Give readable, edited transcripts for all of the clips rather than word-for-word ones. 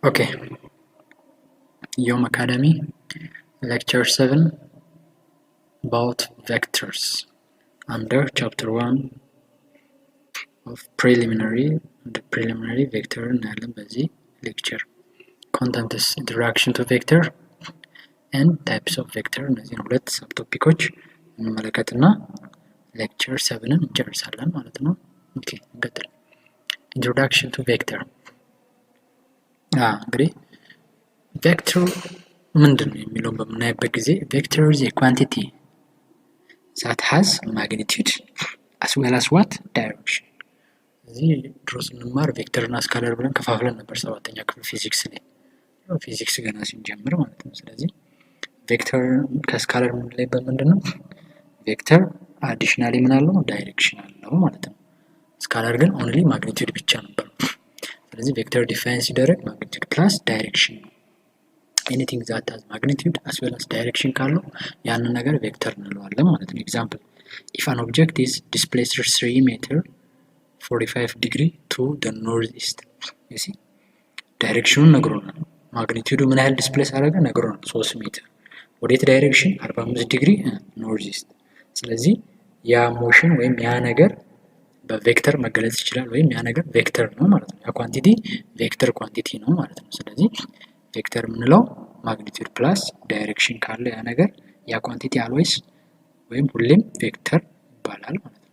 Okay, Yom Academy, Lecture 7 about vectors under Chapter 1 of Preliminary Vector እናያለን በዚህ lecture. Content is Introduction to Vector and Types of Vector እነዚህን ሁለት ሰብቶፒኮች እንመለከትና lecture 7ን እንጨርሳለን ማለት ነው። ኦኬ እንቀጥል። Introduction to Vector. እንግዲህ vector ምንድነው የሚለውን በምናይበት ጊዜ vector is a quantity that has magnitude as well as what direction. እዚህ ድሮ ስንማር ቬክተር እና ስካለር ብለን ከፋፍለን ነበር ሰባተኛ ክፍል ፊዚክስ ላይ ፊዚክስ ገና ሲጀምር ማለት ነው። ስለዚህ ቬክተር ከስካለር የምንለይበት ምንድነው? ቬክተር አዲሽናሊ ምን አለው? ዳይሬክሽን አለው ማለት ነው። ስካለር ግን ኦንሊ ማግኒቲዩድ ብቻ ነበር። ስለዚህ ቬክተር ዲፋይን ሲደረግ ማግኒቲዩድ ፕላስ ዳይሬክሽን anything that has magnitude as well as direction ካለው ያንን ነገር ቬክተር እንለዋለን ማለት ነው። ኤግዛምፕል if an object is displaced 3 meter 45 degree to the northeast, you see ዳይሬክሽኑን ነግሮናል። ማግኒቲዩዱ ምን ያህል ዲስፕሌስ አደረገ ነግሮናል 3 ሜትር ወዴት ዳይሬክሽን 45 ዲግሪ ኖርዝ-ኢስት። ስለዚህ ያ ሞሽን ወይም ያ ነገር በቬክተር መገለጽ ይችላል ወይም ያ ነገር ቬክተር ነው ማለት ነው። ያ ኳንቲቲ ቬክተር ኳንቲቲ ነው ማለት ነው። ስለዚህ ቬክተር የምንለው ማግኒቲዩድ ፕላስ ዳይሬክሽን ካለ ያ ነገር ያ ኳንቲቲ አልዌይስ ወይም ሁሌም ቬክተር ይባላል ማለት ነው።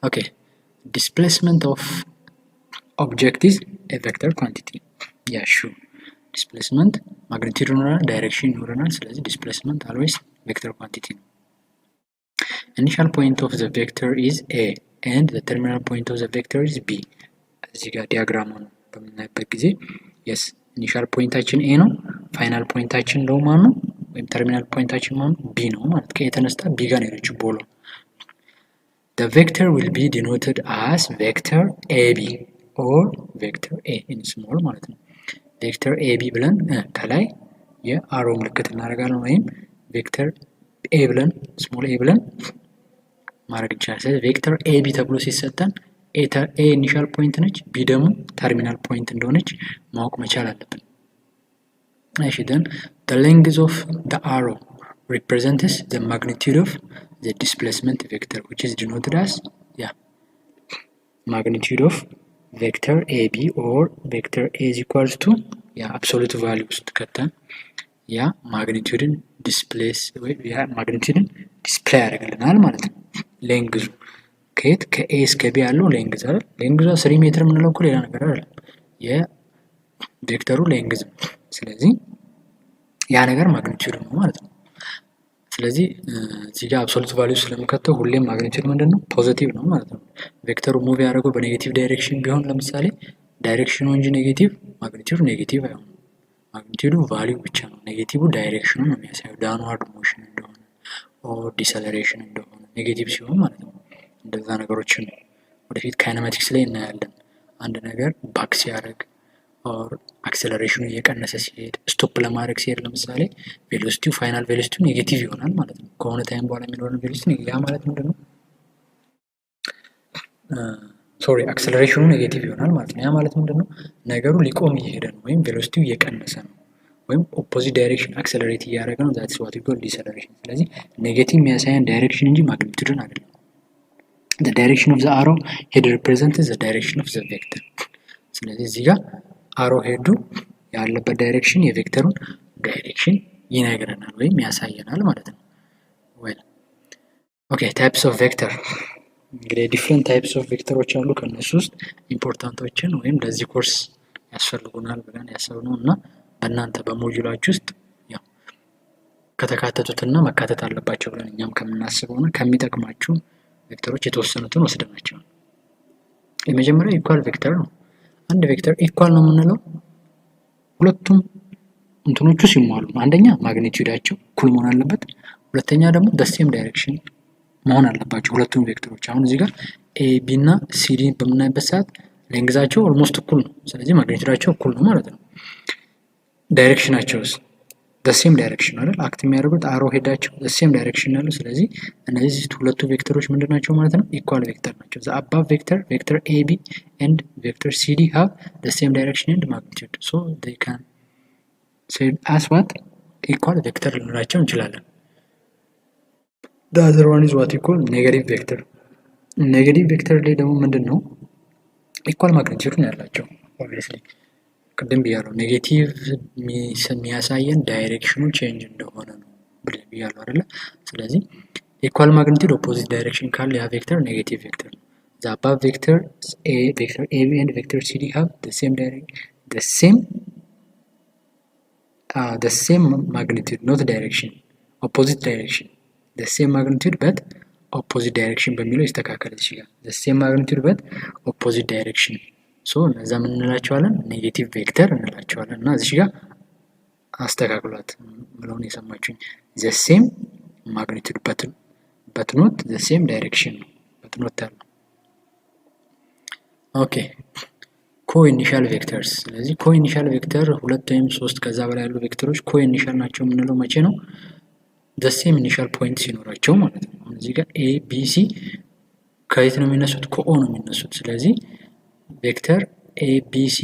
ኦኬ ዲስፕሌስመንት ኦፍ ኦብጀክት ኢዝ ኤ ቬክተር ኳንቲቲ። ያ ሹር ዲስፕሌስመንት ማግኒቲዩድ ይኖራል፣ ዳይሬክሽን ይኖረናል። ስለዚህ ዲስፕሌስመንት አልዌይስ ቬክተር ኳንቲቲ ነው። ኢኒሻል ፖይንት ኦፍ ዘ ቬክተር ኢዝ ኤ ኤንድ ዘ ተርሚናል ፖይንት ኦፍ ዘ ቬክተር ኢዝ ቢ። እዚህ ጋር ዲያግራሙን በምናይበት ጊዜ yes ኢኒሻል ፖይንታችን ኤ ነው፣ ፋይናል ፖይንታችን ነው ማን ነው ወይም ተርሚናል ፖይንታችን ማን ቢ ነው ማለት ከየተነስታ ቢ ጋር ነው የሄደችው ቦሎ። the vector will be denoted as vector ab or vector a in small ማለት ነው። vector ab ብለን ከላይ የአሮ ምልክት እናደርጋለን ወይም vector a ብለን small a ብለን ማድረግ ይቻላል። ስለዚህ vector ab ተብሎ ሲሰጠን a initial point ነች፣ b ደግሞ terminal point እንደሆነች ማወቅ መቻል አለብን። እሺ then the length of the arrow represents the magnitude of the displacement vector which is denoted as magnitude of vector ab or vector a is equals to absolute value ውስጥ ከተን ማግኒቲዩድን ማግኒቲዩድን ዲስፕሌይ ያደርግልናል ማለት ነው። ሌንግዙ ከየት ከኤ እስከ ቢ ያለው ሌንግዝ አይደል? ሌንግዙ 3 ሜትር የምንለው እኮ ሌላ ነገር አይደለም፣ የቬክተሩ ሌንግዝ። ስለዚህ ያ ነገር ማግኒቲዩድ ነው ማለት ነው። ስለዚህ እዚህ ጋር አብሶሉት ቫልዩ ስለምከተው ሁሌም ማግኒቲዩድ ምንድነው? ፖዚቲቭ ነው ማለት ነው። ቬክተሩ ሙቭ ያደረገው በኔጌቲቭ ዳይሬክሽን ቢሆን ለምሳሌ ዳይሬክሽኑ እንጂ ኔጌቲቭ ማግኒቲዩድ ኔጌቲቭ አይሆንም። ማግኒቲዩዱ ቫልዩ ብቻ ነው፣ ኔጌቲቭ ዳይሬክሽኑ ነው የሚያሳየው ዳውንዋርድ ሞሽን እንደሆነ ኦር ዲሰለሬሽን እንደሆነ ኔጌቲቭ ሲሆን ማለት ነው። እንደዛ ነገሮችን ወደፊት ካይነማቲክስ ላይ እናያለን። አንድ ነገር ባክ ሲያደርግ ኦር አክሰለሬሽኑ እየቀነሰ ሲሄድ ስቶፕ ለማድረግ ሲሄድ ለምሳሌ ቬሎሲቲው ፋይናል ቬሎሲቲው ኔጌቲቭ ይሆናል ማለት ነው። ከሆነ ታይም በኋላ የሚኖረው ቬሎሲቲ ያ ማለት ምንድነው? አክሰለሬሽኑ ኔጌቲቭ ይሆናል ማለት ነው። ያ ማለት ምንድነው? ነገሩ ሊቆም እየሄደ ነው ወይም ቬሎሲቲው እየቀነሰ ነው ወይም ኦፖዚት ዳይሬክሽን አክሰለሬት እያደረገ ነው። ዛትስ ዋት ዊ ኮል ዲሰለሬሽን። ስለዚህ ኔጌቲቭ የሚያሳየን ዳይሬክሽን እንጂ ማግኒቲዩድን አይደለም። the direction of the arrow head represents the direction of the vector. ስለዚህ እዚህ ጋር አሮ ሄዱ ያለበት ዳይሬክሽን የቬክተሩን ዳይሬክሽን ይነግረናል ወይም ያሳየናል ማለት ነው። well okay types of vector እንግዲህ different types of vectors አሉ። ከነሱ ውስጥ ኢምፖርታንቶችን ወይም ለዚህ ኮርስ ያስፈልጉናል ብለን ያሰብነው እና በእናንተ በሞጁላችሁ ውስጥ ከተካተቱትና መካተት አለባቸው ብለን እኛም ከምናስበውና ከሚጠቅማችሁ ቬክተሮች የተወሰኑትን ወስደናቸው። የመጀመሪያው ኢኳል ቬክተር ነው። አንድ ቬክተር ኢኳል ነው የምንለው ሁለቱም እንትኖቹ ሲሟሉ፣ አንደኛ ማግኒቲዩዳቸው እኩል መሆን አለበት፣ ሁለተኛ ደግሞ በሴም ዳይሬክሽን መሆን አለባቸው ሁለቱም ቬክተሮች። አሁን እዚህ ጋር ኤ ቢ እና ሲ ዲ በምናይበት ሰዓት ሌንግዛቸው ኦልሞስት እኩል ነው። ስለዚህ ማግኒቲዩዳቸው እኩል ነው ማለት ነው። ዳይሬክሽናቸውስ the same direction አይደል አክት የሚያደርጉት አሮ ሄዳቸው the same direction ያለው ስለዚህ እነዚህ ሁለቱ ቬክተሮች ምንድናቸው ማለት ነው ኢኳል ቬክተር ናቸው the above vector AB and vector CD have the same direction and magnitude so they can say as what equal vector ልንላቸው እንችላለን the other one is what you call negative vector negative vector ላይ ደግሞ ምንድነው equal magnitude ነው ያላቸው obviously ቅድም ብያለሁ ኔጌቲቭ የሚያሳየን ዳይሬክሽኑ ቼንጅ እንደሆነ ነው ብያለሁ አይደለ ስለዚህ ኢኳል ማግኒቲዩድ ኦፖዚት ዳይሬክሽን ካለ ያ ቬክተር ኔጌቲቭ ቬክተር ነው the above vectors vector AB and vector CD have the same magnitude not direction opposite direction the same magnitude but opposite direction በሚለው ይስተካከል ይችላል the same magnitude but opposite direction ሶ እነዛ ምን እንላቸዋለን ኔጌቲቭ ቬክተር እንላቸዋለን እና እዚህ ጋር አስተካክሏት ብለውን የሰማችሁኝ the same magnitude but not the same direction but not that okay co-initial vectors ስለዚህ co-initial vector ሁለት ወይም ሶስት ከዛ በላይ ያሉ ቬክተሮች co-initial ናቸው የምንለው መቼ ነው the same initial point ሲኖራቸው ማለት ነው እዚህ ጋር a b c ከየት ነው የሚነሱት ከo ነው የሚነሱት ስለዚህ vector ABC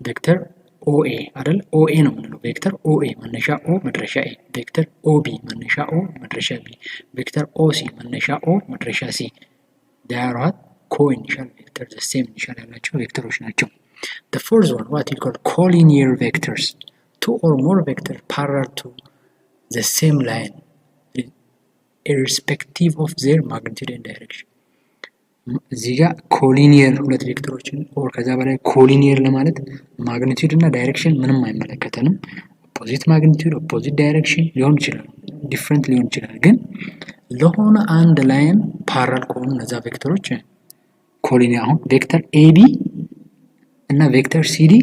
vector OA አይደል OA ነው የምንለው vector OA መነሻ O መድረሻ A vector OB መነሻ O መድረሻ B vector OC መነሻ O መድረሻ C they are what co-initial vectors the same initial ያላቸው ቬክተሮች ናቸው the fourth one what we call collinear vectors two or more vectors parallel to the same line irrespective of their magnitude and direction እዚህ ጋር ኮሊኒየር ሁለት ቬክተሮችን ኦር ከዛ በላይ ኮሊኒየር ለማለት ማግኒቲዩድ እና ዳይሬክሽን ምንም አይመለከተንም ኦፖዚት ማግኒቲዩድ ኦፖዚት ዳይሬክሽን ሊሆን ይችላል ዲፈረንት ሊሆን ይችላል ግን ለሆነ አንድ ላይን ፓራል ከሆኑ እነዛ ቬክተሮች ኮሊኒየር አሁን ቬክተር AB እና ቬክተር CD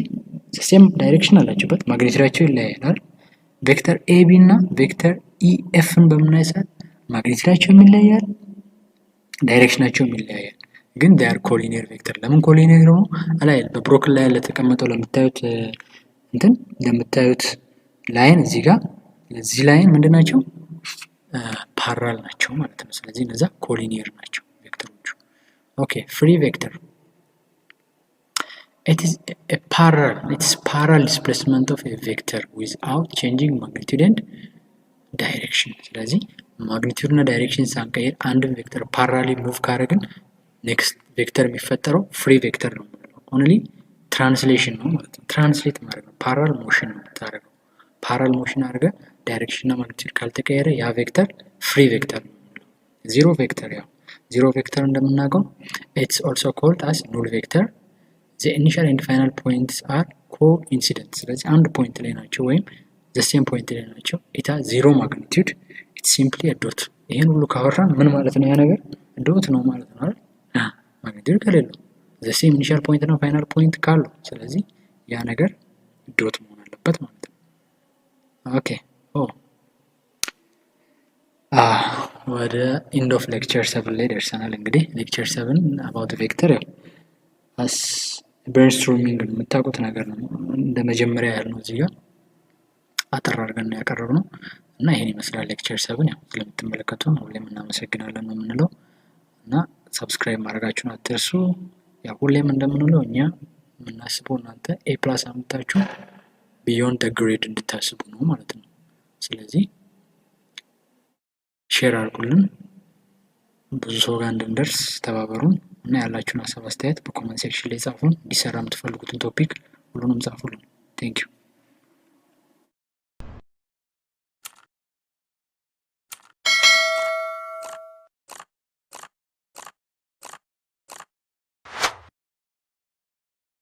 ሴም ዳይሬክሽን አላቸውበት ማግኒቲዩዳቸው ይለያያል ቬክተር AB እና ቬክተር EFን በምናይ ሰዓት ማግኒቲዩዳቸው ይለያያል ዳይሬክሽናቸው ይለያያል ግን they are collinear vector ለምን collinear ነው አላይ በብሮክን ላይ ያለ ተቀመጠው ለምታዩት ላይን እዚህ ጋር እዚህ ላይን ምንድናቸው ፓራል ናቸው ማለት ነው ስለዚህ እነዛ collinear ናቸው ቬክተሮቹ okay free vector it is parallel displacement of a vector without changing magnitude and direction ስለዚህ ማግኒቲዩድ እና ዳይሬክሽን ሳንቀይር አንድ ቬክተር ፓራሊ ሙቭ ካረግን ኔክስት ቬክተር የሚፈጠረው ፍሪ ቬክተር ነው ኦንሊ ትራንስሌሽን ነው ማለት ነው ትራንስሌት ማድረግ ነው ፓራል ሞሽን ነው ታረገው ፓራል ሞሽን አድርገ ዳይሬክሽን እና ማግኒቲዩድ ካልተቀየረ ያ ቬክተር ፍሪ ቬክተር ነው ዜሮ ቬክተር ያው ዜሮ ቬክተር እንደምናውቀው it's also called as null vector the initial and final points are coincident ስለዚህ አንድ ፖይንት ላይ ናቸው ወይም the same point ላይ ናቸው it has zero magnitude it's simply a dot ይሄን ሁሉ ካወራን ምን ማለት ነው ያ ነገር ዶት ነው ማለት ነው አይደል ማግኒቲዩድ ከሌለው the same initial point እና final point ካለው ስለዚህ ያ ነገር ዶት መሆን አለበት ማለት ነው ኦኬ ወደ end of lecture 7 ላይ ደርሰናል እንግዲህ lecture 7 about vector as brainstorming የምታውቁት ነገር ነው እንደ መጀመሪያ ያልነው እዚህ ጋር አጠር አድርገን ያቀረብነው እና ይሄን ይመስላል ሌክቸር 7 ያው ስለምትመለከቱን ሁሌም እናመሰግናለን ነው የምንለው እና ሰብስክራይብ ማድረጋችሁን አትርሱ ያው ሁሌም እንደምንለው እኛ የምናስበው እናንተ A+ አምጣችሁ beyond the grade እንድታስቡ ነው ማለት ነው ስለዚህ ሼር አድርጉልን ብዙ ሰው ጋር እንድንደርስ ተባበሩን እና ያላችሁን ሀሳብ አስተያየት በኮሜንት ሴክሽን ላይ ጻፉን እንዲሰራ የምትፈልጉትን ቶፒክ ሁሉንም ጻፉልን thank you